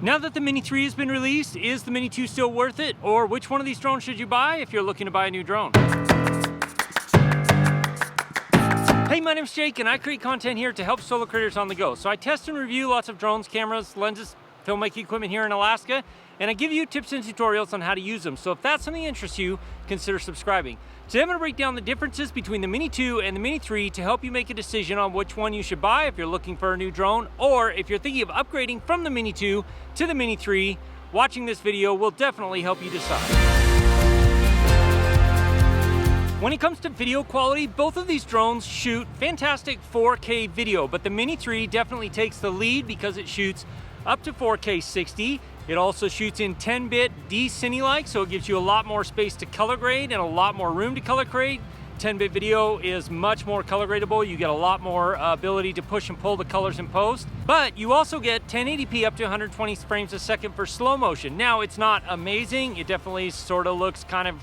Now that the Mini 3 has been released, is the Mini 2 still worth it? Or which one of these drones should you buy if you're looking to buy a new drone? Hey, my name's Jake and I create content here to help solo creators on the go. So I test and review lots of drones, cameras, lenses, filmmaking equipment here in Alaska, and I give you tips and tutorials on how to use them. So if that's something that interests you, consider subscribing. Today I'm going to break down the differences between the Mini 2 and the Mini 3 to help you make a decision on which one you should buy if you're looking for a new drone, or if you're thinking of upgrading from the Mini 2 to the Mini 3. Watching this video will definitely help you decide. When it comes to video quality, both of these drones shoot fantastic 4K video, but the Mini 3 definitely takes the lead because it shoots up to 4K 60. It also shoots in 10-bit D-Cine-like, so it gives you a lot more space to color grade and a lot more room to color grade. 10-bit video is much more color gradable. You get a lot more ability to push and pull the colors in post. But you also get 1080p up to 120 frames a second for slow motion. Now, it's not amazing. It definitely sort of looks kind of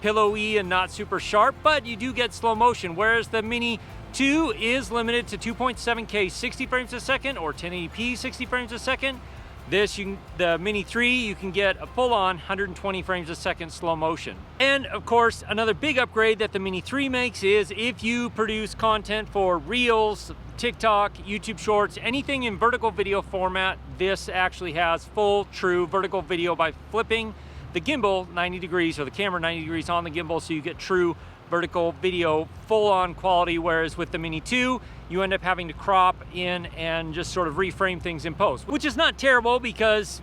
pillowy and not super sharp, but you do get slow motion, whereas the Mini 2 is limited to 2.7K 60 frames a second or 1080p 60 frames a second. The Mini 3, you can get a full-on 120 frames a second slow motion. And of course, another big upgrade that the Mini 3 makes is if you produce content for Reels, TikTok, YouTube Shorts, anything in vertical video format, this actually has full, true vertical video by flipping the gimbal 90 degrees or the camera 90 degrees on the gimbal, so you get true vertical video, full-on quality, whereas with the Mini 2, you end up having to crop in and just sort of reframe things in post, which is not terrible because,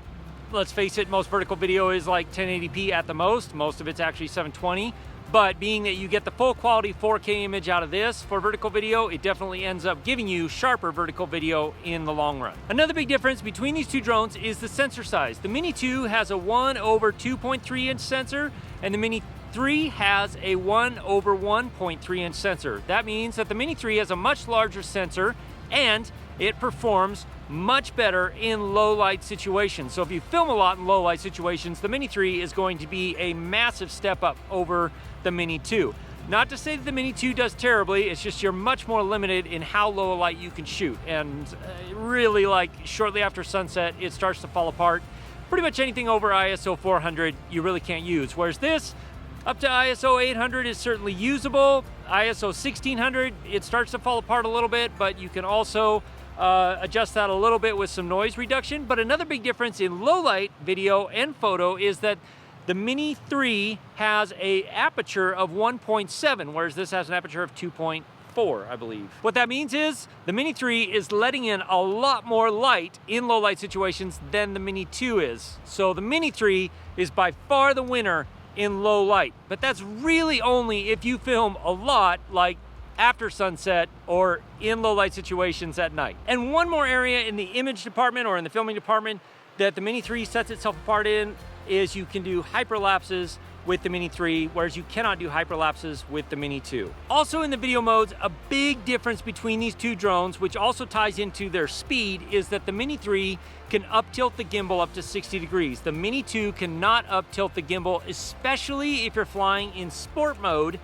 let's face it, most vertical video is like 1080p at the most. Most of it's actually 720. But being that you get the full quality 4K image out of this for vertical video, it definitely ends up giving you sharper vertical video in the long run. Another big difference between these two drones is the sensor size. The Mini 2 has a 1/2.3 inch sensor, and the Mini 3 has a 1/1.3 inch sensor. That means that the Mini 3 has a much larger sensor and it performs much better in low light situations. So if you film a lot in low light situations, the Mini 3 is going to be a massive step up over the Mini 2. Not to say that the Mini 2 does terribly, it's just you're much more limited in how low a light you can shoot. And really, like shortly after sunset, it starts to fall apart. Pretty much anything over ISO 400 you really can't use. Whereas this, up to ISO 800 is certainly usable. ISO 1600, it starts to fall apart a little bit, but you can also adjust that a little bit with some noise reduction. But another big difference in low light video and photo is that the Mini 3 has a aperture of 1.7, whereas this has an aperture of 2.4, I believe. What that means is the Mini 3 is letting in a lot more light in low light situations than the Mini 2 is. So the Mini 3 is by far the winner in low light, but that's really only if you film a lot, like after sunset or in low light situations at night. And one more area in the image department or in the filming department that the Mini 3 sets itself apart in is you can do hyperlapses with the Mini 3, whereas you cannot do hyperlapses with the Mini 2. Also in the video modes, a big difference between these two drones, which also ties into their speed, is that the Mini 3 can up-tilt the gimbal up to 60 degrees. The Mini 2 cannot up-tilt the gimbal, especially if you're flying in sport mode.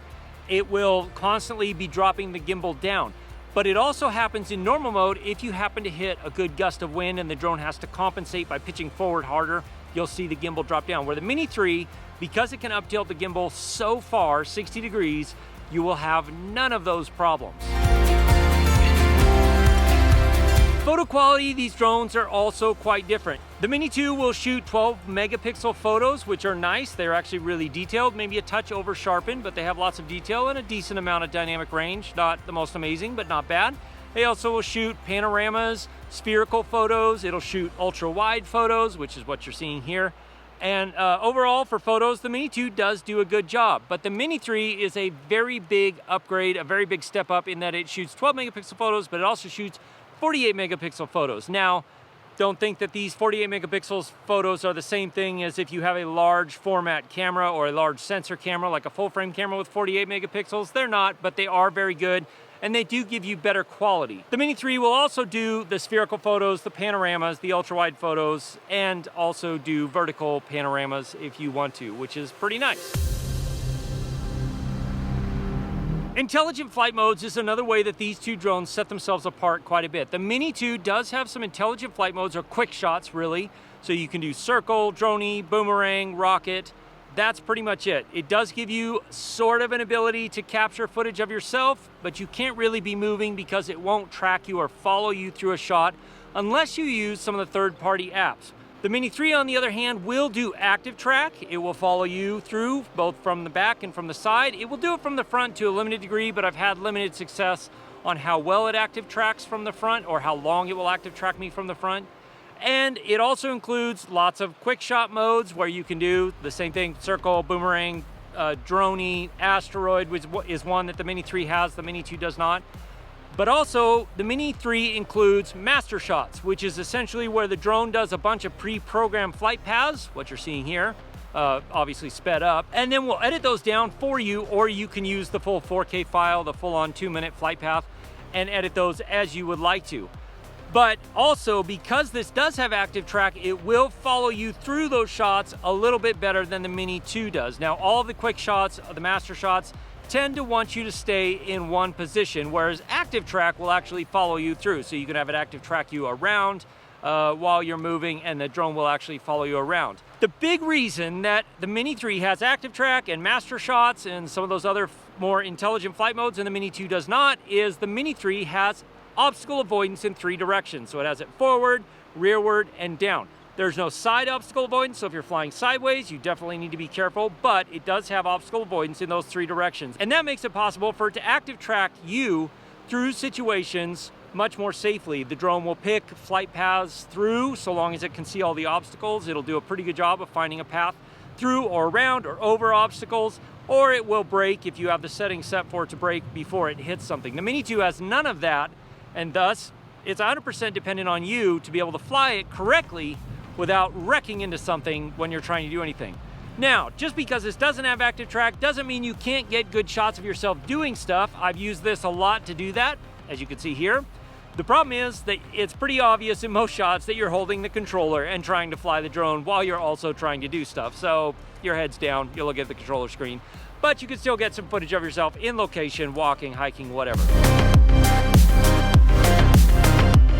It will constantly be dropping the gimbal down. But it also happens in normal mode if you happen to hit a good gust of wind and the drone has to compensate by pitching forward harder. You'll see the gimbal drop down. Where the Mini 3, because it can up-tilt the gimbal so far, 60 degrees, you will have none of those problems. Photo quality, these drones are also quite different. The Mini 2 will shoot 12 megapixel photos, which are nice. They're actually really detailed, maybe a touch over sharpened, but they have lots of detail and a decent amount of dynamic range. Not the most amazing, but not bad. They also will shoot panoramas, spherical photos. It'll shoot ultra wide photos, which is what you're seeing here. And overall for photos, the Mini 2 does do a good job, but the Mini 3 is a very big upgrade, a very big step up in that it shoots 12 megapixel photos, but it also shoots 48 megapixel photos. Now, don't think that these 48 megapixels photos are the same thing as if you have a large format camera or a large sensor camera, like a full frame camera with 48 megapixels. They're not, but they are very good, and they do give you better quality. The Mini 3 will also do the spherical photos, the panoramas, the ultra wide photos, and also do vertical panoramas if you want to, which is pretty nice. Intelligent flight modes is another way that these two drones set themselves apart quite a bit. The Mini 2 does have some intelligent flight modes, or quick shots really. So you can do circle, droney, boomerang, rocket. That's pretty much it. It does give you sort of an ability to capture footage of yourself, but you can't really be moving because it won't track you or follow you through a shot unless you use some of the third-party apps. The Mini 3, on the other hand, will do active track. It will follow you through both from the back and from the side. It will do it from the front to a limited degree, but I've had limited success on how well it active tracks from the front or how long it will active track me from the front. And it also includes lots of quick shot modes where you can do the same thing: circle, boomerang, droney, asteroid, which is one that the Mini 3 has, the Mini 2 does not. But also, the Mini 3 includes master shots, which is essentially where the drone does a bunch of pre-programmed flight paths, what you're seeing here, obviously sped up, and then we'll edit those down for you, or you can use the full 4K file, the full-on 2-minute flight path, and edit those as you would like to. But also, because this does have active track, it will follow you through those shots a little bit better than the Mini 2 does. Now, all the quick shots, the master shots, tend to want you to stay in one position, whereas active track will actually follow you through. So you can have it active track you around while you're moving, and the drone will actually follow you around. The big reason that the Mini 3 has active track and master shots and some of those other more intelligent flight modes and the Mini 2 does not is the Mini 3 has obstacle avoidance in 3 directions. So it has it forward, rearward, and down. There's no side obstacle avoidance, so if you're flying sideways, you definitely need to be careful, but it does have obstacle avoidance in those 3 directions. And that makes it possible for it to active track you through situations much more safely. The drone will pick flight paths through, so long as it can see all the obstacles. It'll do a pretty good job of finding a path through or around or over obstacles, or it will brake if you have the settings set for it to brake before it hits something. The Mini 2 has none of that, and thus it's 100% dependent on you to be able to fly it correctly without wrecking into something when you're trying to do anything. Now, just because this doesn't have active track doesn't mean you can't get good shots of yourself doing stuff. I've used this a lot to do that, as you can see here. The problem is that it's pretty obvious in most shots that you're holding the controller and trying to fly the drone while you're also trying to do stuff. So your head's down, you'll look at the controller screen, but you can still get some footage of yourself in location, walking, hiking, whatever.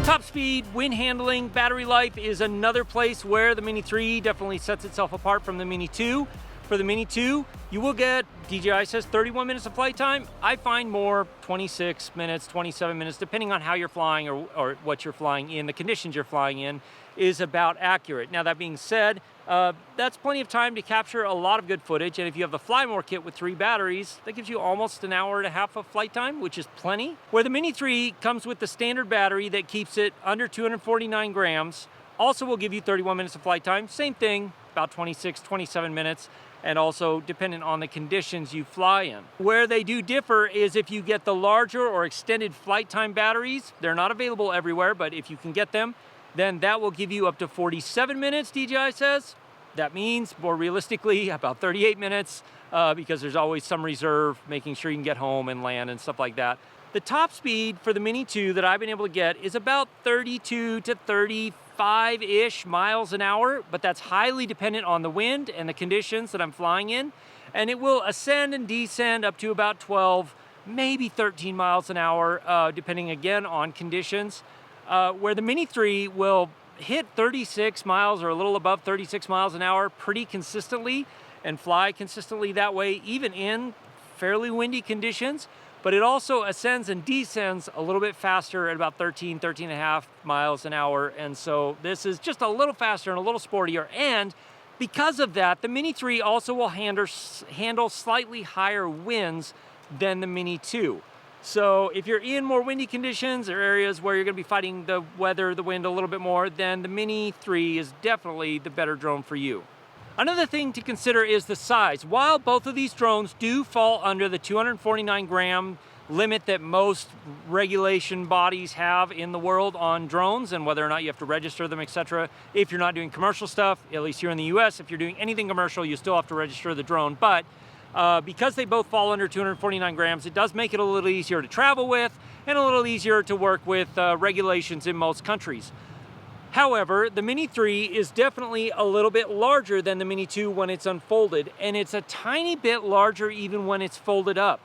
Top speed, wind handling, battery life is another place where the Mini 3 definitely sets itself apart from the Mini 2. For the Mini 2, you will get, DJI says 31 minutes of flight time. I find more 26 minutes, 27 minutes, depending on how you're flying or what you're flying in, the conditions you're flying in, is about accurate. Now, that being said, that's plenty of time to capture a lot of good footage, and if you have the Fly More kit with 3 batteries, that gives you almost an hour and a half of flight time, which is plenty. Where the Mini 3 comes with the standard battery that keeps it under 249 grams, also will give you 31 minutes of flight time. Same thing, about 26, 27 minutes, and also dependent on the conditions you fly in. Where they do differ is if you get the larger or extended flight time batteries. They're not available everywhere, but if you can get them, then that will give you up to 47 minutes, DJI says. That means, more realistically, about 38 minutes, because there's always some reserve, making sure you can get home and land and stuff like that. The top speed for the Mini 2 that I've been able to get is about 32 to 35-ish miles an hour, but that's highly dependent on the wind and the conditions that I'm flying in. And it will ascend and descend up to about 12, maybe 13 miles an hour, depending again on conditions. Where the Mini 3 will hit 36 miles or a little above 36 miles an hour pretty consistently and fly consistently that way, even in fairly windy conditions. But it also ascends and descends a little bit faster at about 13 and a half miles an hour. And so this is just a little faster and a little sportier. And because of that, the Mini 3 also will handle slightly higher winds than the Mini 2. So if you're in more windy conditions or areas where you're going to be fighting the weather, the wind a little bit more, then the Mini 3 is definitely the better drone for you. Another thing to consider is the size. While both of these drones do fall under the 249 gram limit that most regulation bodies have in the world on drones and whether or not you have to register them, etc. If you're not doing commercial stuff, at least here in the US, if you're doing anything commercial, you still have to register the drone. But because they both fall under 249 grams, it does make it a little easier to travel with and a little easier to work with regulations in most countries. However, the Mini 3 is definitely a little bit larger than the Mini 2 when it's unfolded, and it's a tiny bit larger even when it's folded up.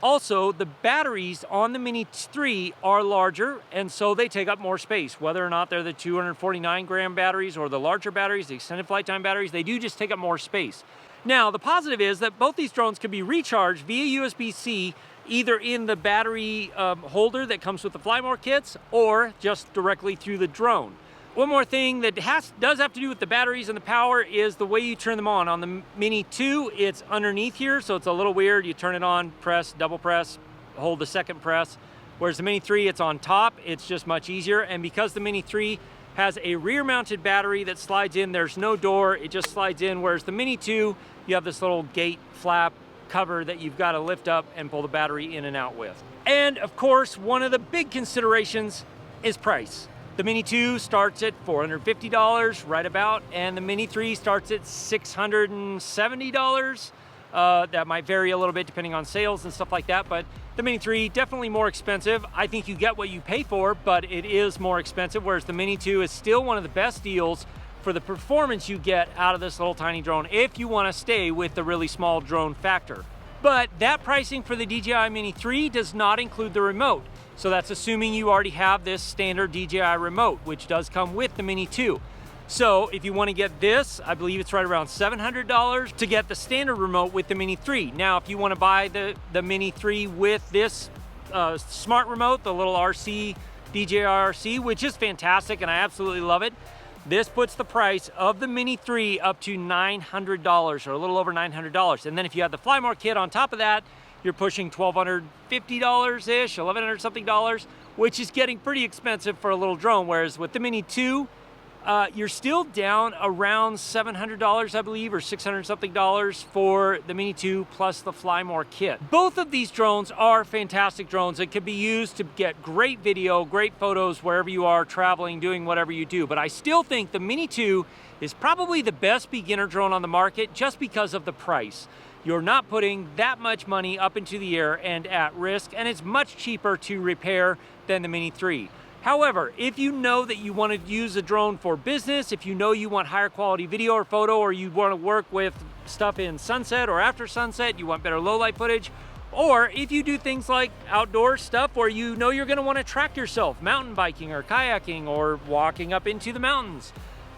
Also, the batteries on the Mini 3 are larger, and so they take up more space. Whether or not they're the 249 gram batteries or the larger batteries, the extended flight time batteries, they do just take up more space. Now, the positive is that both these drones can be recharged via USB-C, either in the battery holder that comes with the Fly More kits, or just directly through the drone. One more thing that does have to do with the batteries and the power is the way you turn them on. On the Mini 2, it's underneath here, so it's a little weird. You turn it on, press, double press, hold the second press. Whereas the Mini 3, it's on top. It's just much easier. And because the Mini 3 has a rear-mounted battery that slides in, there's no door, it just slides in. Whereas the Mini 2, you have this little gate flap cover that you've got to lift up and pull the battery in and out with. And of course, one of the big considerations is price. The Mini 2 starts at $450, right about, and the Mini 3 starts at $670. That might vary a little bit depending on sales and stuff like that, but the Mini 3, definitely more expensive. I think you get what you pay for, but it is more expensive, whereas the Mini 2 is still one of the best deals for the performance you get out of this little tiny drone if you want to stay with the really small drone factor. But that pricing for the DJI Mini 3 does not include the remote. So that's assuming you already have this standard DJI remote, which does come with the Mini 2. So if you want to get this, I believe it's right around $700 to get the standard remote with the Mini 3. Now, if you want to buy the Mini 3 with this smart remote, the little RC, DJI RC, which is fantastic and I absolutely love it, this puts the price of the Mini 3 up to $900 or a little over $900. And then if you have the Fly More kit on top of that, you're pushing $1,250-ish, $1,100 something dollars, which is getting pretty expensive for a little drone. Whereas with the Mini 2, you're still down around $700, I believe, or $600 something dollars for the Mini 2 plus the Fly More kit. Both of these drones are fantastic drones that can be used to get great video, great photos wherever you are traveling, doing whatever you do. But I still think the Mini 2 is probably the best beginner drone on the market just because of the price. You're not putting that much money up into the air and at risk, and it's much cheaper to repair than the Mini 3. However, if you know that you want to use a drone for business, if you know you want higher quality video or photo, or you want to work with stuff in sunset or after sunset, you want better low light footage, or if you do things like outdoor stuff where you know you're going to want to track yourself, mountain biking or kayaking or walking up into the mountains,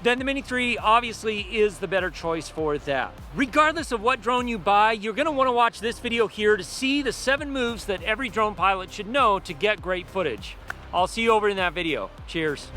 then the Mini 3 obviously is the better choice for that. Regardless of what drone you buy, you're going to want to watch this video here to see the 7 moves that every drone pilot should know to get great footage. I'll see you over in that video. Cheers.